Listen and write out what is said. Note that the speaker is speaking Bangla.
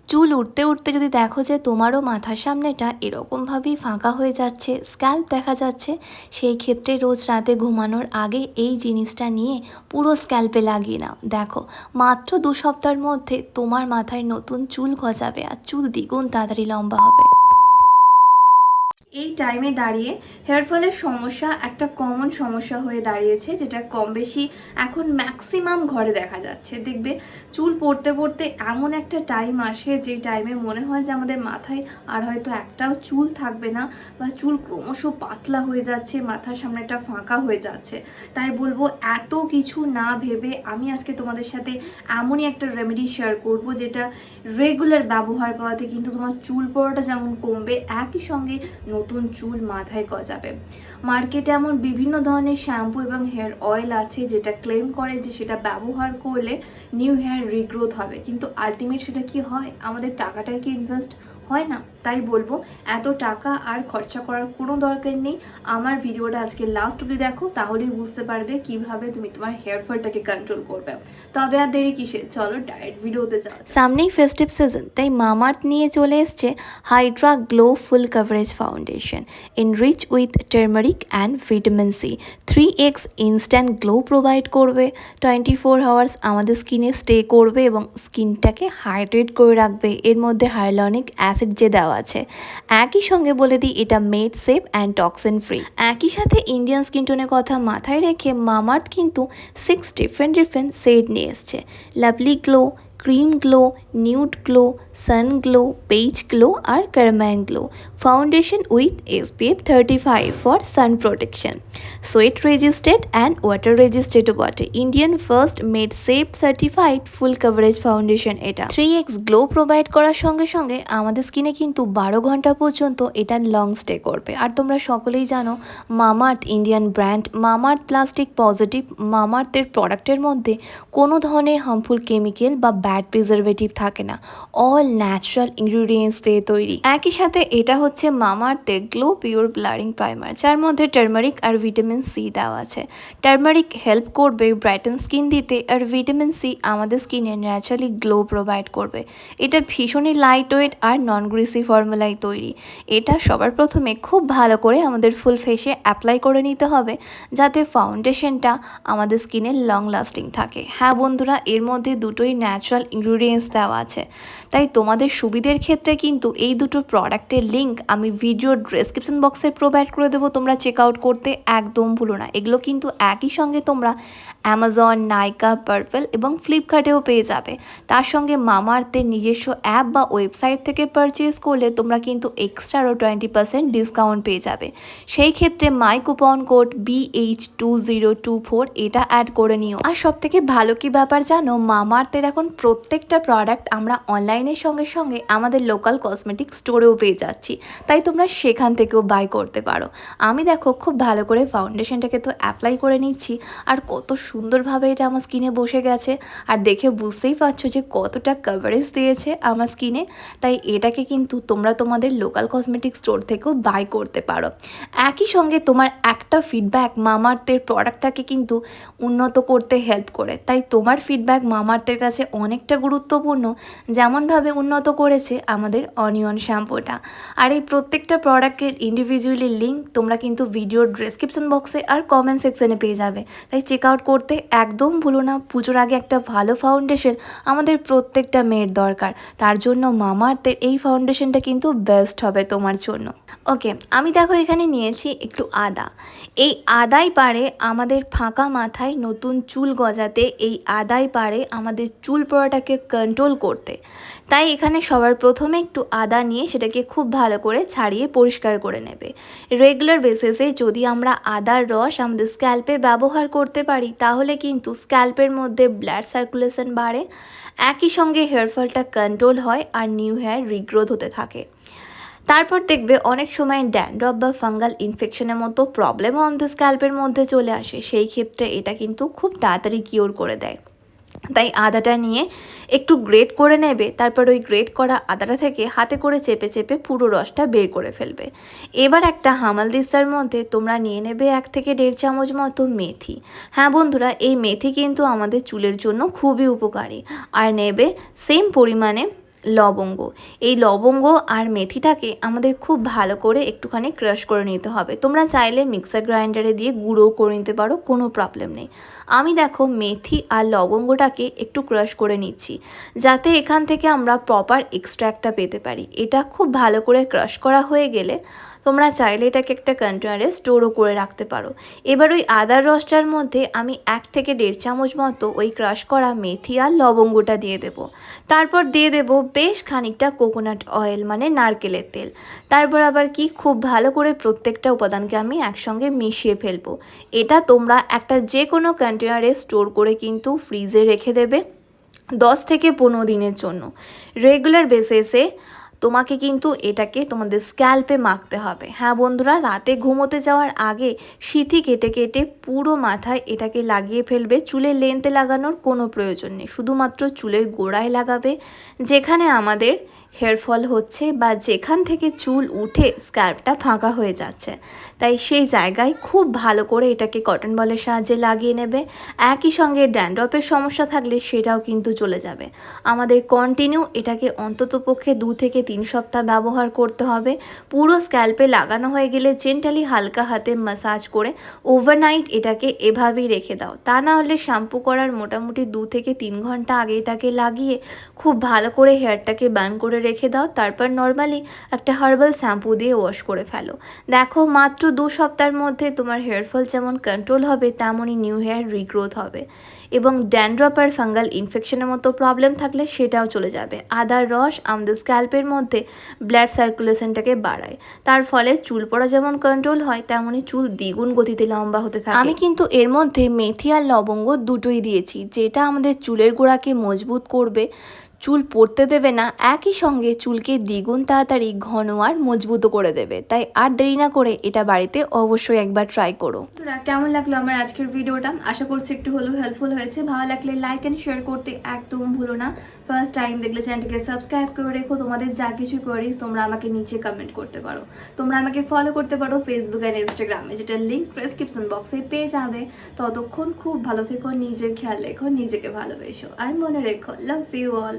চুল উঠতে উঠতে যদি দেখো যে তোমারও মাথার সামনেটা এরকমভাবেই ফাঁকা হয়ে যাচ্ছে, স্ক্যাল্প দেখা যাচ্ছে, সেই ক্ষেত্রে রোজ রাতে ঘুমানোর আগে এই জিনিসটা নিয়ে পুরো স্ক্যাল্পে লাগিয়ে নাও। দেখো মাত্র 2 সপ্তাহের মধ্যে তোমার মাথায় নতুন চুল গজাবে আর চুল দ্বিগুণ তাড়াতাড়ি লম্বা হবে। এই টাইমে দাঁড়িয়ে হেয়ার ফলের সমস্যা একটা কমন সমস্যা হয়ে দাঁড়িয়েছে, যেটা কম বেশি এখন ম্যাক্সিমাম ঘরে দেখা যাচ্ছে। দেখবে চুল পড়তে পড়তে এমন একটা টাইম আসে যে টাইমে মনে হয় যে আমাদের মাথায় আর হয়তো একটাও চুল থাকবে না, বা চুল ক্রমশ পাতলা হয়ে যাচ্ছে, মাথার সামনেটা ফাঁকা হয়ে যাচ্ছে। তাই বলবো এত কিছু না ভেবে আমি আজকে তোমাদের সাথে এমনই একটা রেমেডি শেয়ার করব, যেটা রেগুলার ব্যবহার করাতে কিন্তু তোমার চুল পড়াটা যেমন কমবে, একই সঙ্গে নতুন চুল মাথায় গজাবে। মার্কেটে এমন বিভিন্ন ধরনের শ্যাম্পু এবং হেয়ার অয়েল আছে যেটা ক্লেম করে যে সেটা ব্যবহার করলে নিউ হেয়ার রিগ্রোথ হবে, কিন্তু আলটিমেট সেটা কি হয়? আমাদের টাকাটাই কি ইনভেস্ট হয় না? তাই বলবো এত টাকা আর খরচা করার কোনো দরকার নেই। আমার ভিডিওটা আজকে লাস্ট অবধি দেখো, তাহলেই বুঝতে পারবে কিভাবে তুমি তোমার হেয়ার ফলটাকে কন্ট্রোল করবে। তবে আর দেরি কিসে, চলো ডাইরেক্ট ভিডিওতে যাও। সামনেই ফেস্টিভ সিজন, তাই মামাআর্থ নিয়ে চলে এসছে Hydra glow full coverage foundation enrich with turmeric and vitamin C। 3x instant glow provide করবে, 24 আওয়ার্স আমাদের স্কিনে স্টে করবে এবং স্কিনটাকে হাইড্রেট করে রাখবে। এর মধ্যে হাইলুরোনিক অ্যাসিড যে দেওয়া আছে, একই সঙ্গে বলে দিই এটা made safe and toxin free. একই সাথে ইন্ডিয়ান স্কিন টোনের কথা মাথায় রেখে মামাআর্থ কিন্তু 6 ডিফারেন্ট শেড নিয়ে এসছে। Lovely glow, cream glow, nude glow, sun glow, beige glow আর carmine glow. Foundation with SPF 35 for sun protection, sweat resisted and water রেজিস্টেডও বটে। Indian first made safe certified full coverage foundation এটা। 3x গ্লো প্রোভাইড করার সঙ্গে সঙ্গে আমাদের স্কিনে কিন্তু 12 ঘন্টা পর্যন্ত এটা লং স্টে করবে। আর তোমরা সকলেই জানো Mamaearth Indian brand, Mamaearth plastic positive. মামাআর্থের প্রোডাক্টের মধ্যে কোনো ধরনের হার্মফুল কেমিক্যাল বা ব্যাড প্রিজারভেটিভ থাকে না, অল ন্যাচারাল ইনগ্রিডিয়েন্টস দিয়ে তৈরি। একই সাথে এটা হচ্ছে মামাআর্থের গ্লো পিওর ব্লারিং প্রাইমার, যার মধ্যে টার্মারিক আর ভিটামিন সি দেওয়া আছে। টার্মারিক হেল্প করবে ব্রাইটেন স্কিন দিতে, আর ভিটামিন সি আমাদের স্কিনে ন্যাচারালি গ্লো প্রোভাইড করবে। এটা ভীষণই লাইট ওয়েট আর নন গ্রিসি ফর্মুলায় তৈরি। এটা সবার প্রথমে খুব ভালো করে আমাদের ফুল ফেসে অ্যাপ্লাই করে নিতে হবে, যাতে ফাউন্ডেশনটা আমাদের স্কিনে লং লাস্টিং থাকে। হ্যাঁ বন্ধুরা, এর মধ্যে দুটোই ন্যাচারাল ইনগ্রিডিয়েন্টস দেওয়া আছে, তাই তোমাদের সুবিধের ক্ষেত্রে কিন্তু এই দুটো প্রোডাক্টের লিঙ্ক আমি ভিডিও ডেসক্রিপশন বক্সে প্রোভাইড করে দেবো। তোমরা চেক আউট করতে একদম ভুলো না। এগুলো কিন্তু একই সঙ্গে তোমরা অ্যামাজন, নাইকা, পার্পল এবং ফ্লিপকার্টেও পেয়ে যাবে। তার সঙ্গে মামাআর্থের নিজস্ব অ্যাপ বা ওয়েবসাইট থেকে পারচেস করলে তোমরা কিন্তু এক্সট্রা আরও 20% ডিসকাউন্ট পেয়ে যাবে। সেই ক্ষেত্রে মাই কুপন কোড BH2024 এটা অ্যাড করে নিও। আর সব থেকে ভালো কি ব্যাপার জানো, মামাআর্থের এখন প্রত্যেকটা প্রোডাক্ট আমরা অনলাইনের সঙ্গে সঙ্গে আমাদের লোকাল কসমেটিক স্টোরেও পেয়ে যাচ্ছি, তাই তোমরা সেখান থেকেও বাই করতে পারো। আমি দেখো খুব ভালো করে ফাউন্ডেশনটাকে তো অ্যাপ্লাই করে নিচ্ছি, আর কত সুন্দরভাবে এটা আমার স্কিনে বসে গেছে। আর দেখে বুঝতেই পারছো যে কতটা কভারেজ দিয়েছে আমার স্কিনে। তাই এটাকে কিন্তু তোমরা তোমাদের লোকাল কসমেটিক স্টোর থেকেও বাই করতে পারো। একই সঙ্গে তোমার একটা ফিডব্যাক মামাআর্থের প্রোডাক্টটাকে কিন্তু উন্নত করতে হেল্প করে, তাই তোমার ফিডব্যাক মামাআর্থের কাছে অনেকটা গুরুত্বপূর্ণ, যেমনভাবে উন্নত করেছে আমাদের অনিয়ন শ্যাম্পুটা। আর এই প্রত্যেকটা প্রোডাক্টের ইন্ডিভিজুয়ালি লিঙ্ক তোমরা কিন্তু ভিডিওর ডেসক্রিপশন বক্সে আর কমেন্ট সেকশনে পেয়ে যাবে, তাই চেক আউট করতে একদম ভুলো না। পুজোর আগে একটা ভালো ফাউন্ডেশন আমাদের প্রত্যেকটা মেয়ের দরকার, তার জন্য মামাআর্থের এই ফাউন্ডেশনটা কিন্তু বেস্ট হবে তোমার জন্য। ওকে, আমি দেখো এখানে নিয়েছি একটু আদা। এই আদাই পারে আমাদের ফাঁকা মাথায় নতুন চুল গজাতে, এই আদাই পারে আমাদের চুল পড়াটাকে কন্ট্রোল করতে। তাই এখানে সবার প্রথমে একটু আদা নিয়ে সেটাকে খুব ভালো করে ছাড়িয়ে পরিষ্কার করে নেবে। রেগুলার বেসিসে যদি আমরা আদার রস আমাদের স্ক্যাল্পে ব্যবহার করতে পারি, তাহলে কিন্তু স্ক্যাল্পের মধ্যে ব্লাড সার্কুলেশন বাড়ে, একই সঙ্গে হেয়ার ফলটা কন্ট্রোল হয় আর নিউ হেয়ার রিগ্রোথ হতে থাকে। তারপর দেখবে অনেক সময় ড্যান্ড্রফ বা ফাঙ্গাল ইনফেকশনের মতো প্রবলেমও আমাদের স্ক্যাল্পের মধ্যে চলে আসে, সেই ক্ষেত্রে এটা কিন্তু খুব তাড়াতাড়ি কিওর করে দেয়। তাই আদাটা নিয়ে একটু গ্রেট করে নেবে, তারপর ওই গ্রেট করা আদাটা থেকে হাতে করে চেপে চেপে পুরো রসটা বের করে ফেলবে। এবার একটা হামালদিস্তার মধ্যে তোমরা নিয়ে নেবে 1 থেকে 1.5 চামচ মতো মেথি। হ্যাঁ বন্ধুরা, এই মেথি কিন্তু আমাদের চুলের জন্য খুবই উপকারী। আর নেবে সেম পরিমাণে লবঙ্গ। এই লবঙ্গ আর মেথিটাকে আমাদের খুব ভালো করে একটুখানি ক্রাশ করে নিতে হবে। তোমরা চাইলে মিক্সার গ্রাইন্ডারে দিয়ে গুঁড়োও করে নিতে পারো, কোনো প্রবলেম নেই। আমি দেখো মেথি আর লবঙ্গটাকে একটু ক্রাশ করে নিচ্ছি, যাতে এখান থেকে আমরা প্রপার এক্সট্র্যাক্টটা পেতে পারি। এটা খুব ভালো করে ক্রাশ করা হয়ে গেলে তোমরা চাইলে এটাকে একটা কন্টেনারে স্টোরও করে রাখতে পারো। এবার ওই আদার রসটার মধ্যে আমি 1 থেকে 1.5 চামচ মতো ওই ক্রাশ করা মেথি আর লবঙ্গটা দিয়ে দেবো। তারপর দিয়ে দেবো বেশ খানিকটা কোকোনাট অয়েল, মানে নারকেলের তেল। তারপর আবার কি, খুব ভালো করে প্রত্যেকটা উপাদানকে আমি একসঙ্গে মিশিয়ে ফেলবো। এটা তোমরা একটা যে কোনো কন্টেনারে স্টোর করে কিন্তু ফ্রিজে রেখে দেবে 10 থেকে 15 দিনের জন্য। রেগুলার বেসিসে তোমাকে কিন্তু এটাকে তোমাদের স্ক্যাল্পে মাখতে হবে। হ্যাঁ বন্ধুরা, রাতে ঘুমোতে যাওয়ার আগে সিথি কেটে কেটে পুরো মাথায় এটাকে লাগিয়ে ফেলবে। চুলের লেন্থে লাগানোর কোনো প্রয়োজন নেই, শুধুমাত্র চুলের গোড়ায় লাগাবে, যেখানে আমাদের হেয়ার ফল হচ্ছে বা যেখান থেকে চুল উঠে স্ক্যাল্পটা ফাঁকা হয়ে যাচ্ছে, তাই সেই জায়গায় খুব ভালো করে এটাকে কটন বলের সাহায্যে লাগিয়ে নেবে। একই সঙ্গে ড্যান্ড্রফের সমস্যা থাকলে সেটাও কিন্তু চলে যাবে। আমাদের কন্টিনিউ এটাকে অন্ততপক্ষে 2 থেকে 3 সপ্তাহ ব্যবহার করতে হবে। পুরো স্ক্যাল্পে লাগানো হয়ে গেলে জেন্টালি হালকা হাতে ম্যাসাজ করে ওভারনাইট এটাকে এভাবেই রেখে দাও। তা না হলে শ্যাম্পু করার মোটামুটি 2 থেকে 3 ঘন্টা আগে এটাকে লাগিয়ে খুব ভালো করে হেয়ারটাকে বার্ন করে রেখে দাও। তারপর নর্মালি একটা হার্বাল শ্যাম্পু দিয়ে ওয়াশ করে ফেলো। দেখো মাত্র 2 সপ্তাহের মধ্যে তোমার হেয়ার ফল যেমন কন্ট্রোল হবে, তেমনই নিউ হেয়ার রিগ্রোথ হবে, এবং ড্যান্ড্রফ আর ফাঙ্গাল ইনফেকশনের মতো প্রবলেম থাকলে সেটাও চলে যাবে। আদার রস আমাদের স্ক্যাল্পের মধ্যে ব্লাড সার্কুলেশনটাকে বাড়ায়, তার ফলে চুল পড়া যেমন কন্ট্রোল হয়, তেমনই চুল দ্বিগুণ গতিতে লম্বা হতে থাকে। আমি কিন্তু এর মধ্যে মেথি আর লবঙ্গ দুটোই দিয়েছি, যেটা আমাদের চুলের গোড়াকে মজবুত করবে, চুল পড়তে দেবে না, একই সঙ্গে চুলকে দ্বিগুণ তাড়াতাড়ি ঘন আর মজবুত করে দেবে। তাই আর দেরি না করে এটা বাড়িতে অবশ্যই একবার ট্রাই করো। কেমন লাগলো আমার আজকের ভিডিওটা? আশা করছি একটু হলেও হেল্পফুল হয়েছে। ভালো লাগলে লাইক অ্যান্ড শেয়ার করতে একদম ভুলো না। ফার্স্ট টাইম দেখলে চ্যানেলটিকে সাবস্ক্রাইব করে রেখো। তোমাদের যা কিছু কোয়ারিজ তোমরা আমাকে নিচে কমেন্ট করতে পারো। তোমরা আমাকে ফলো করতে পারো ফেসবুক অ্যান্ড ইনস্টাগ্রামে, যেটা লিঙ্ক ডেসক্রিপশন বক্সে পেয়ে যাবে। ততক্ষণ খুব ভালো থেকো, নিজের খেয়াল রেখো, নিজেকে ভালোবেসো, আর মনে রেখো লাভ ইউ অল।